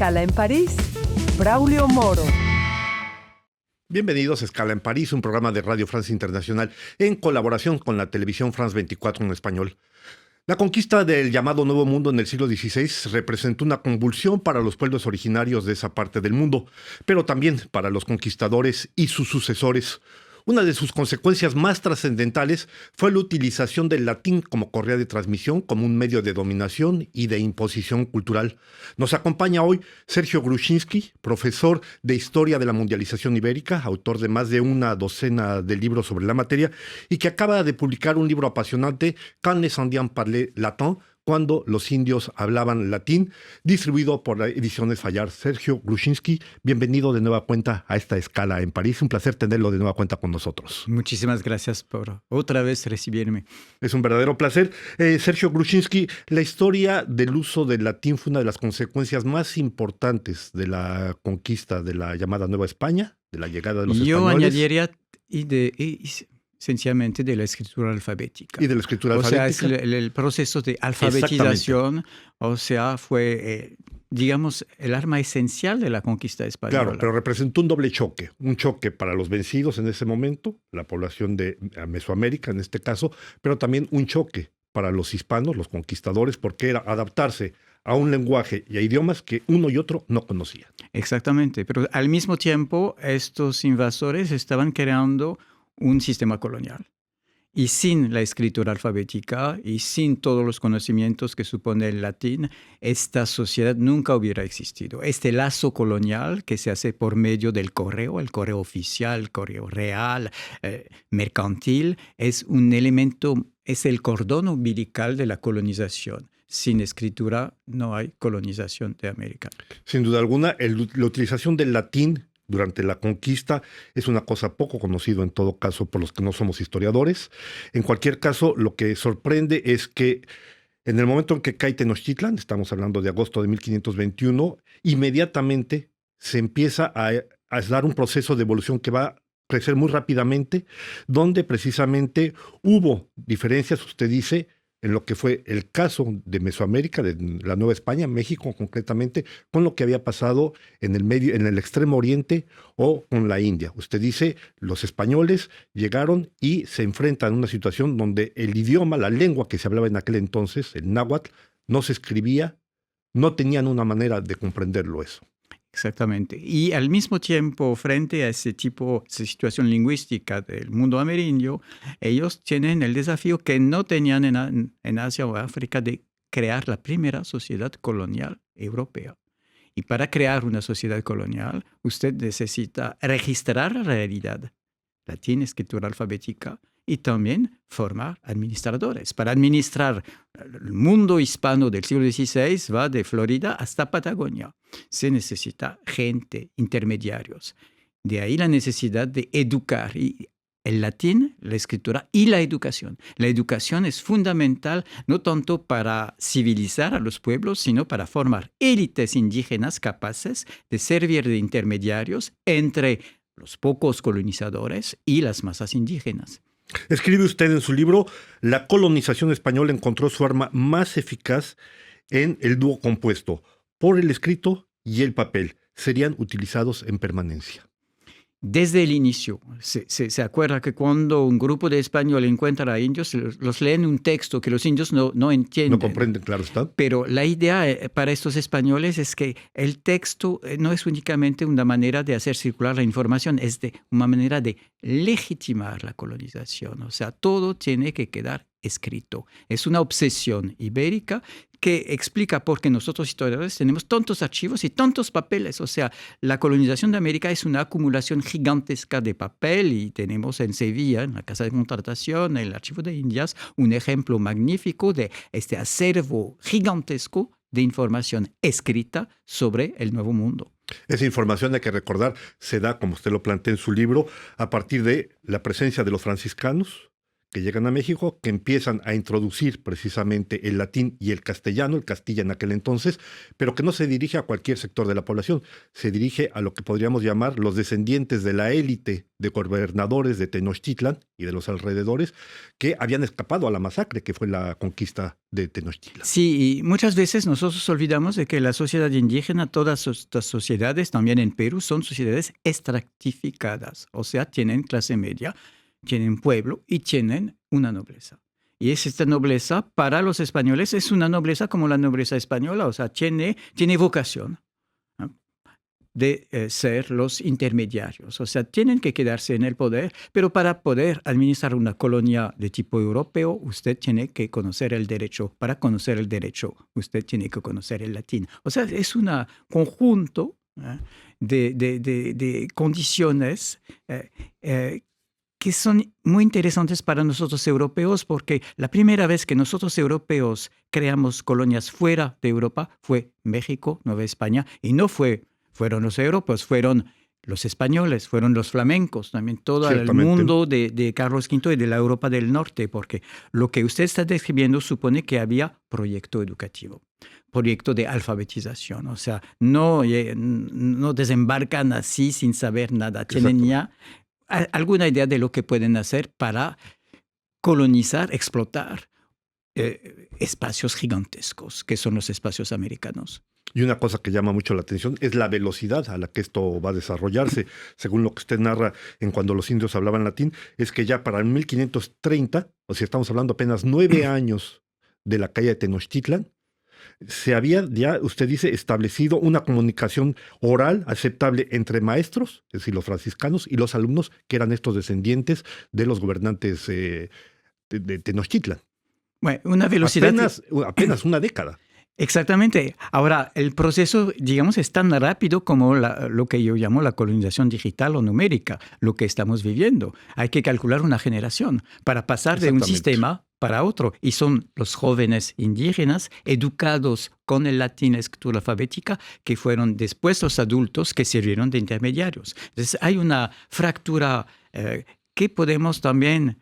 Escala en París, Braulio Moro. Bienvenidos a Escala en París, un programa de Radio France Internacional en colaboración con la televisión France 24 en español. La conquista del llamado Nuevo Mundo en el siglo XVI representó una convulsión para los pueblos originarios de esa parte del mundo, pero también para los conquistadores y sus sucesores. Una de sus consecuencias más trascendentales fue la utilización del latín como correa de transmisión, como un medio de dominación y de imposición cultural. Nos acompaña hoy Sergio Gruszynski, profesor de Historia de la Mundialización Ibérica, autor de más de una docena de libros sobre la materia y que acaba de publicar un libro apasionante, Quand les Indiens parlaient latin, cuando los indios hablaban latín, distribuido por la Ediciones Fayard. Sergio Gruszynski, bienvenido de nueva cuenta a esta Escala en París. Un placer tenerlo de nueva cuenta con nosotros. Muchísimas gracias por otra vez recibirme. Es un verdadero placer. Sergio Gruszynski, la historia del uso del latín fue una de las consecuencias más importantes de la conquista de la llamada Nueva España, de la llegada de los españoles. Yo añadiría sencillamente de la escritura alfabética. Y de la escritura alfabética. O sea, es el proceso de alfabetización, o sea, fue, digamos, el arma esencial de la conquista española. Claro, pero representó un doble choque. Un choque para los vencidos en ese momento, la población de Mesoamérica en este caso, pero también un choque para los hispanos, los conquistadores, porque era adaptarse a un lenguaje y a idiomas que uno y otro no conocían. Exactamente, pero al mismo tiempo estos invasores estaban creando un sistema colonial. Y sin la escritura alfabética y sin todos los conocimientos que supone el latín, esta sociedad nunca hubiera existido. Este lazo colonial que se hace por medio del correo, el correo oficial, el correo real, mercantil, es un elemento, es el cordón umbilical de la colonización. Sin escritura no hay colonización de América. Sin duda alguna, la utilización del latín durante la conquista es una cosa poco conocida en todo caso por los que no somos historiadores. En cualquier caso, lo que sorprende es que en el momento en que cae Tenochtitlan, estamos hablando de agosto de 1521, inmediatamente se empieza a dar un proceso de evolución que va a crecer muy rápidamente, donde precisamente hubo diferencias, usted dice, en lo que fue el caso de Mesoamérica, de la Nueva España, México concretamente, con lo que había pasado en el extremo oriente o con la India. Usted dice, los españoles llegaron y se enfrentan a una situación donde el idioma, la lengua que se hablaba en aquel entonces, el náhuatl, no se escribía, no tenían una manera de comprenderlo eso. Exactamente. Y al mismo tiempo, frente a esa situación lingüística del mundo amerindio, ellos tienen el desafío que no tenían en Asia o África de crear la primera sociedad colonial europea. Y para crear una sociedad colonial, usted necesita registrar la realidad, latín, escritura alfabética, y también formar administradores. Para administrar el mundo hispano del siglo XVI va de Florida hasta Patagonia. Se necesita gente, intermediarios. De ahí la necesidad de educar. Y el latín, la escritura y la educación. La educación es fundamental no tanto para civilizar a los pueblos, sino para formar élites indígenas capaces de servir de intermediarios entre los pocos colonizadores y las masas indígenas. Escribe usted en su libro, la colonización española encontró su arma más eficaz en el dúo compuesto por el escrito y el papel. Serían utilizados en permanencia. Desde el inicio, se acuerda que cuando un grupo de españoles encuentra a indios, los leen un texto que los indios no entienden. No comprenden, claro está. Pero la idea para estos españoles es que el texto no es únicamente una manera de hacer circular la información, es una manera de legitimar la colonización. O sea, todo tiene que quedar escrito. Es una obsesión ibérica que explica por qué nosotros historiadores tenemos tantos archivos y tantos papeles. O sea, la colonización de América es una acumulación gigantesca de papel y tenemos en Sevilla, en la Casa de Contratación, en el Archivo de Indias, un ejemplo magnífico de este acervo gigantesco de información escrita sobre el Nuevo Mundo. Esa información, hay que recordar, se da, como usted lo plantea en su libro, a partir de la presencia de los franciscanos, que llegan a México, que empiezan a introducir precisamente el latín y el castellano, el castilla en aquel entonces, pero que no se dirige a cualquier sector de la población, se dirige a lo que podríamos llamar los descendientes de la élite de gobernadores de Tenochtitlan y de los alrededores, que habían escapado a la masacre que fue la conquista de Tenochtitlan. Sí, y muchas veces nosotros olvidamos de que la sociedad indígena, todas estas sociedades, también en Perú, son sociedades estratificadas, o sea, tienen clase media, tienen pueblo y tienen una nobleza. Y esta nobleza para los españoles es una nobleza como la nobleza española, o sea, tiene vocación, ¿no?, de ser los intermediarios. O sea, tienen que quedarse en el poder, pero para poder administrar una colonia de tipo europeo, usted tiene que conocer el derecho. Para conocer el derecho, usted tiene que conocer el latín. O sea, es un conjunto de condiciones que son muy interesantes para nosotros europeos, porque la primera vez que nosotros europeos creamos colonias fuera de Europa fue México, Nueva España, y no fueron los europeos, fueron los españoles, fueron los flamencos, también todo el mundo de Carlos V y de la Europa del Norte, porque lo que usted está describiendo supone que había proyecto educativo, proyecto de alfabetización, o sea, no desembarcan así sin saber nada, tienen ya alguna idea de lo que pueden hacer para colonizar, explotar espacios gigantescos, que son los espacios americanos. Y una cosa que llama mucho la atención es la velocidad a la que esto va a desarrollarse. Según lo que usted narra en cuando los indios hablaban latín, es que ya para el 1530, o sea, estamos hablando apenas 9 años de la caída de Tenochtitlan, se había ya, usted dice, establecido una comunicación oral aceptable entre maestros, es decir, los franciscanos, y los alumnos, que eran estos descendientes de los gobernantes de Tenochtitlan. Bueno, una velocidad... Apenas una década. Exactamente. Ahora, el proceso, digamos, es tan rápido como lo que yo llamo la colonización digital o numérica, lo que estamos viviendo. Hay que calcular una generación para pasar de un sistema para otro. Y son los jóvenes indígenas educados con el latín, la escritura alfabética, que fueron después los adultos que sirvieron de intermediarios. Entonces, hay una fractura que podemos también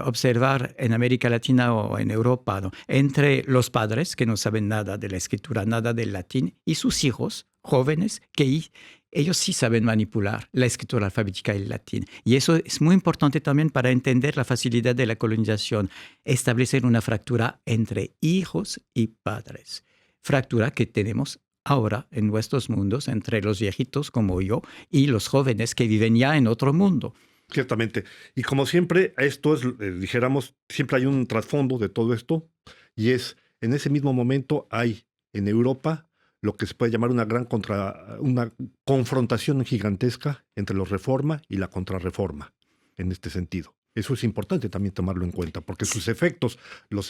observar en América Latina o en Europa, ¿no?, entre los padres que no saben nada de la escritura, nada del latín, y sus hijos jóvenes que ellos sí saben manipular la escritura alfabética y el latín. Y eso es muy importante también para entender la facilidad de la colonización, establecer una fractura entre hijos y padres. Fractura que tenemos ahora en nuestros mundos entre los viejitos como yo y los jóvenes que viven ya en otro mundo. Ciertamente. Y como siempre, esto es, dijéramos, siempre hay un trasfondo de todo esto, y es, en ese mismo momento hay en Europa lo que se puede llamar una confrontación gigantesca entre la reforma y la contrarreforma, en este sentido. Eso es importante también tomarlo en cuenta, porque los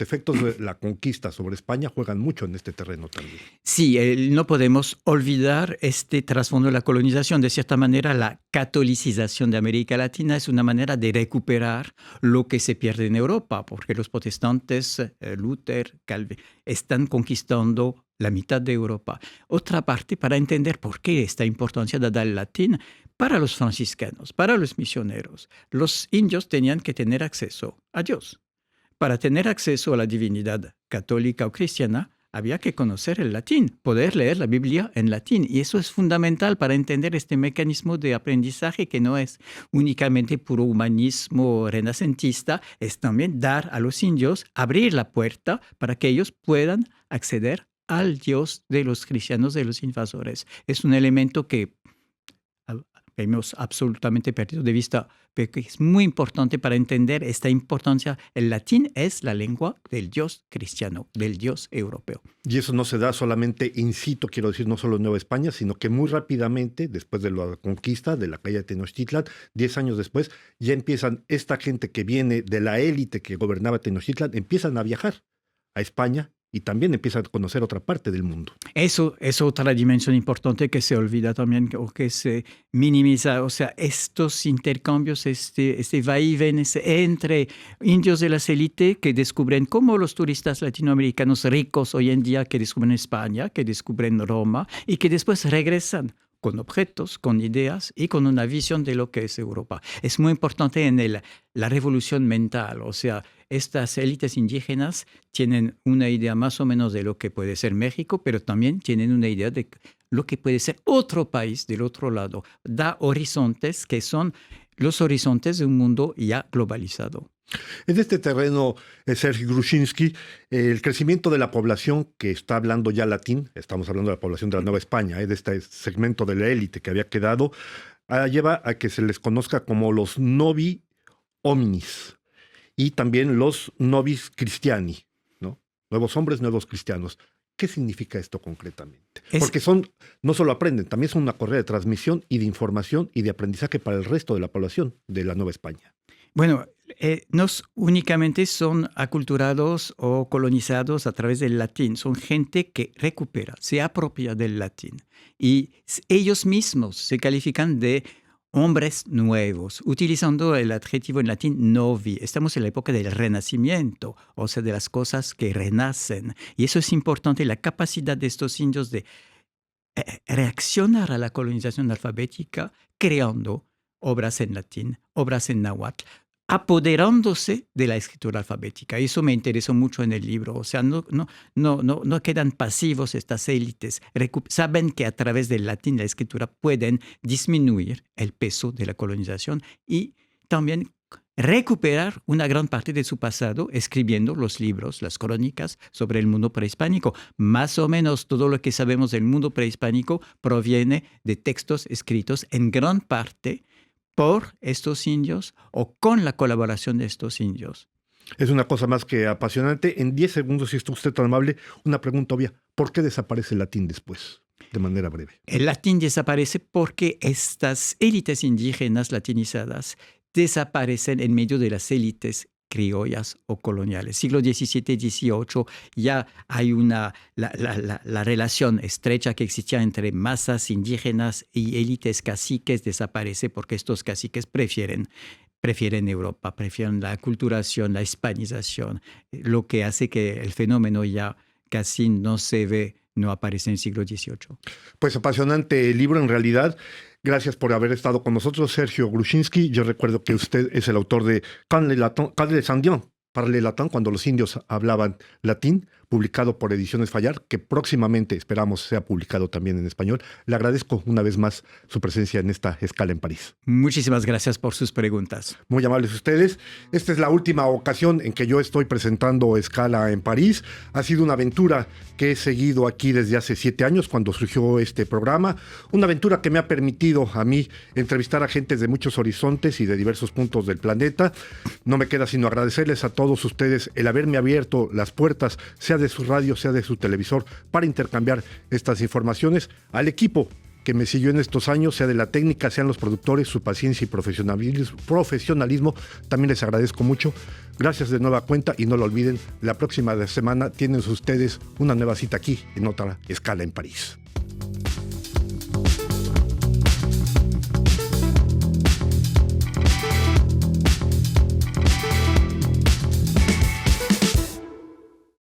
efectos de la conquista sobre España juegan mucho en este terreno también. Sí, no podemos olvidar este trasfondo de la colonización. De cierta manera, la catolicización de América Latina es una manera de recuperar lo que se pierde en Europa, porque los protestantes, Luther, Calvin, están conquistando la mitad de Europa. Otra parte, para entender por qué esta importancia dada al latín, para los franciscanos, para los misioneros, los indios tenían que tener acceso a Dios. Para tener acceso a la divinidad católica o cristiana, había que conocer el latín, poder leer la Biblia en latín. Y eso es fundamental para entender este mecanismo de aprendizaje que no es únicamente puro humanismo renacentista, es también dar a los indios, abrir la puerta para que ellos puedan acceder al Dios de los cristianos, de los invasores. Es un elemento que hemos absolutamente perdido de vista, pero que es muy importante para entender esta importancia. El latín es la lengua del Dios cristiano, del Dios europeo. Y eso no se da solamente in situ, quiero decir, no solo en Nueva España, sino que muy rápidamente, después de la conquista, de la caída de Tenochtitlan, 10 años después, ya empiezan esta gente que viene de la élite que gobernaba Tenochtitlan, empiezan a viajar a España y también empiezan a conocer otra parte del mundo. Eso es otra dimensión importante que se olvida también o que se minimiza. O sea, estos intercambios, este vaivén entre indios de las élites que descubren, como los turistas latinoamericanos ricos hoy en día que descubren España, que descubren Roma y que después regresan con objetos, con ideas y con una visión de lo que es Europa. Es muy importante en la revolución mental, o sea, estas élites indígenas tienen una idea más o menos de lo que puede ser México, pero también tienen una idea de lo que puede ser otro país del otro lado. Da horizontes que son los horizontes de un mundo ya globalizado. En este terreno, Sergio Grushinsky, el crecimiento de la población que está hablando ya latín, estamos hablando de la población de la Nueva España, de este segmento de la élite que había quedado, lleva a que se les conozca como los novi hominis y también los novis christiani, ¿no? Nuevos hombres, nuevos cristianos. ¿Qué significa esto concretamente? Porque no solo aprenden, también son una correa de transmisión y de información y de aprendizaje para el resto de la población de la Nueva España. Bueno, no únicamente son aculturados o colonizados a través del latín, son gente que recupera, se apropia del latín. Y ellos mismos se califican de hombres nuevos, utilizando el adjetivo en latín novi. Estamos en la época del renacimiento, o sea, de las cosas que renacen. Y eso es importante, la capacidad de estos indios de reaccionar a la colonización alfabética creando obras en latín, obras en náhuatl, apoderándose de la escritura alfabética. Eso me interesó mucho en el libro. O sea, no quedan pasivos estas élites. Saben que a través del latín, la escritura, pueden disminuir el peso de la colonización y también recuperar una gran parte de su pasado escribiendo los libros, las crónicas sobre el mundo prehispánico. Más o menos todo lo que sabemos del mundo prehispánico proviene de textos escritos en gran parte por estos indios o con la colaboración de estos indios. Es una cosa más que apasionante. En 10 segundos, si está usted tan amable, una pregunta obvia. ¿Por qué desaparece el latín después? De manera breve. El latín desaparece porque estas élites indígenas latinizadas desaparecen en medio de las élites criollas o coloniales. Siglo XVII, XVIII ya hay la relación estrecha que existía entre masas indígenas y élites caciques desaparece porque estos caciques prefieren Europa, prefieren la aculturación, la hispanización, lo que hace que el fenómeno ya casi no se ve, no aparece en el siglo XVIII. Pues apasionante el libro en realidad. Gracias por haber estado con nosotros, Sergio Grushinsky. Yo recuerdo que usted es el autor de Quand les Indiens parlaient latin, cuando los indios hablaban latín, publicado por Ediciones Fallar, que próximamente esperamos sea publicado también en español. Le agradezco una vez más su presencia en esta escala en París. Muchísimas gracias por sus preguntas. Muy amables ustedes. Esta es la última ocasión en que yo estoy presentando Escala en París. Ha sido una aventura que he seguido aquí desde hace 7 años, cuando surgió este programa. Una aventura que me ha permitido a mí entrevistar a gentes de muchos horizontes y de diversos puntos del planeta. No me queda sino agradecerles a todos ustedes el haberme abierto las puertas, sea de su radio, sea de su televisor, para intercambiar estas informaciones. Al equipo que me siguió en estos años, sea de la técnica, sean los productores, su paciencia y profesionalismo, también les agradezco mucho. Gracias de nueva cuenta y no lo olviden, la próxima semana tienen ustedes una nueva cita aquí en otra Escala en París.